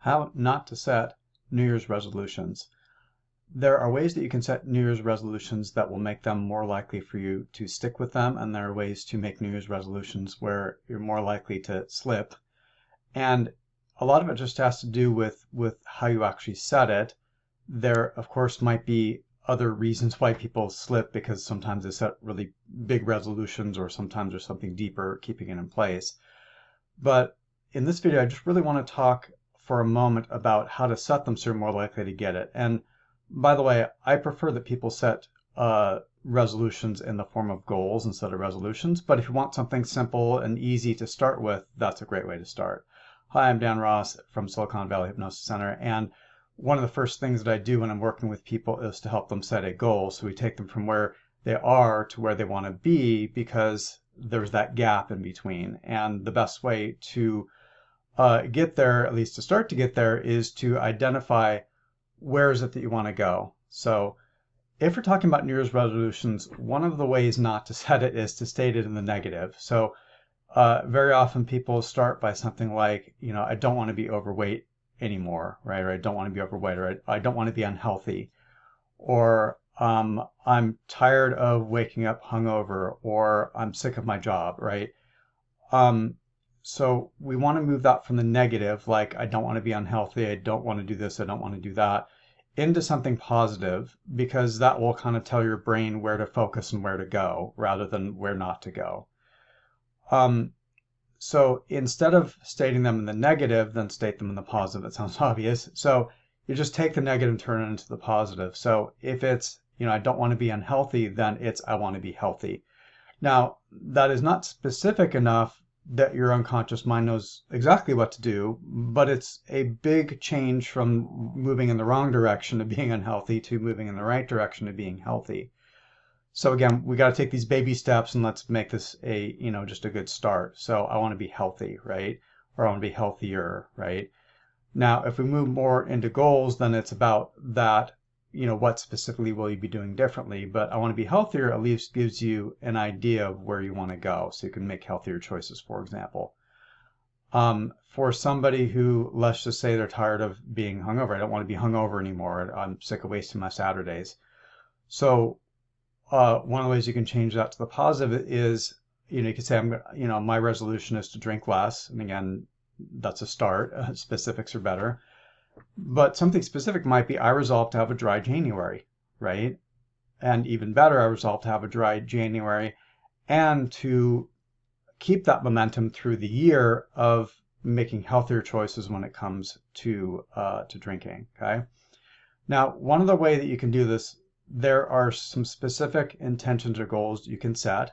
How not to set New Year's resolutions. There are ways that you can set New Year's resolutions that will make them more likely for you to stick with them, and there are ways to make New Year's resolutions where you're more likely to slip. And a lot of it just has to do with how you actually set it. There, of course, might be other reasons why people slip, because sometimes they set really big resolutions, or sometimes there's something deeper keeping it in place. But in this video, I just really want to talk for a moment about how to set them so you're more likely to get it. And by the way, I prefer that people set resolutions in the form of goals instead of resolutions. But if you want something simple and easy to start with, that's a great way to start. Hi, I'm Dan Ross from Silicon Valley Hypnosis Center. And one of the first things that I do when I'm working with people is to help them set a goal. So we take them from where they are to where they want to be, because there's that gap in between. And the best way to get there, at least to start to get there, is to identify where is it that you want to go. So if we're talking about New Year's resolutions, one of the ways not to set it is to state it in the negative. So very often people start by something like, I don't want to be overweight anymore, right? Or I don't want to be overweight, or I don't want to be unhealthy, or I'm tired of waking up hungover, or I'm sick of my job, right? So we want to move that from the negative, like I don't want to be unhealthy, I don't want to do this, I don't want to do that, into something positive, because that will kind of tell your brain where to focus and where to go rather than where not to go. So instead of stating them in the negative, then state them in the positive. It sounds obvious. So you just take the negative and turn it into the positive. So if it's, I don't want to be unhealthy, then it's I want to be healthy. Now, that is not specific enough that your unconscious mind knows exactly what to do, but it's a big change from moving in the wrong direction of being unhealthy to moving in the right direction of being healthy. So again, we got to take these baby steps, and let's make this a, just a good start. So I want to be healthy, right? Or I want to be healthier, right? Now, if we move more into goals, then it's about that, what specifically will you be doing differently? But I want to be healthier at least gives you an idea of where you want to go, so you can make healthier choices, for example. For somebody who, let's just say they're tired of being hungover, I don't want to be hungover anymore, I'm sick of wasting my Saturdays. So one of the ways you can change that to the positive is, you could say, my resolution is to drink less. And again, that's a start. Specifics are better. But something specific might be, I resolve to have a dry January, right? And even better, I resolve to have a dry January and to keep that momentum through the year of making healthier choices when it comes to drinking, okay? Now, one other way that you can do this, there are some specific intentions or goals you can set.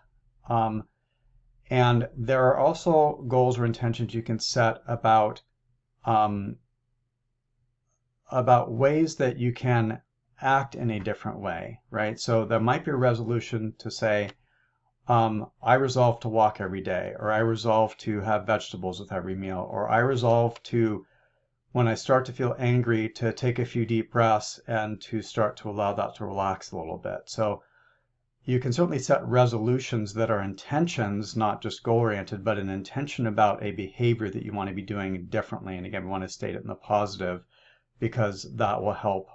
And there are also goals or intentions you can set about ways that you can act in a different way, right? So there might be a resolution to say, I resolve to walk every day, or I resolve to have vegetables with every meal, or I resolve to, when I start to feel angry, to take a few deep breaths and to start to allow that to relax a little bit. So you can certainly set resolutions that are intentions, not just goal-oriented, but an intention about a behavior that you want to be doing differently. And again, we want to state it in the positive, because that will help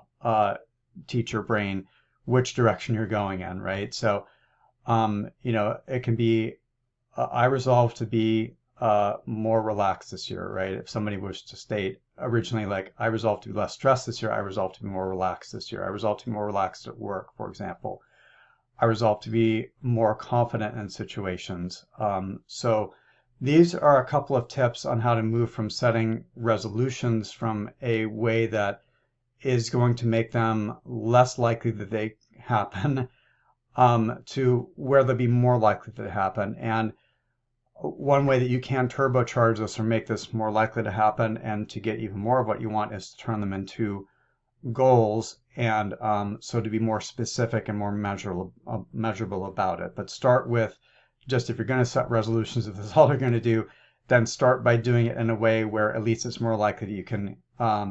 teach your brain which direction you're going in, right? So, it can be, I resolve to be more relaxed this year, right? If somebody was to state originally, like, I resolve to be less stressed this year, I resolve to be more relaxed this year, I resolve to be more relaxed at work, for example. I resolve to be more confident in situations. So these are a couple of tips on how to move from setting resolutions from a way that is going to make them less likely that they happen to where they'll be more likely to happen. And one way that you can turbocharge this or make this more likely to happen and to get even more of what you want is to turn them into goals, and so to be more specific and more measurable about it. But start with, just if you're going to set resolutions, if that's all you're going to do, then start by doing it in a way where at least it's more likely that you can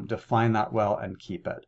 define that well and keep it.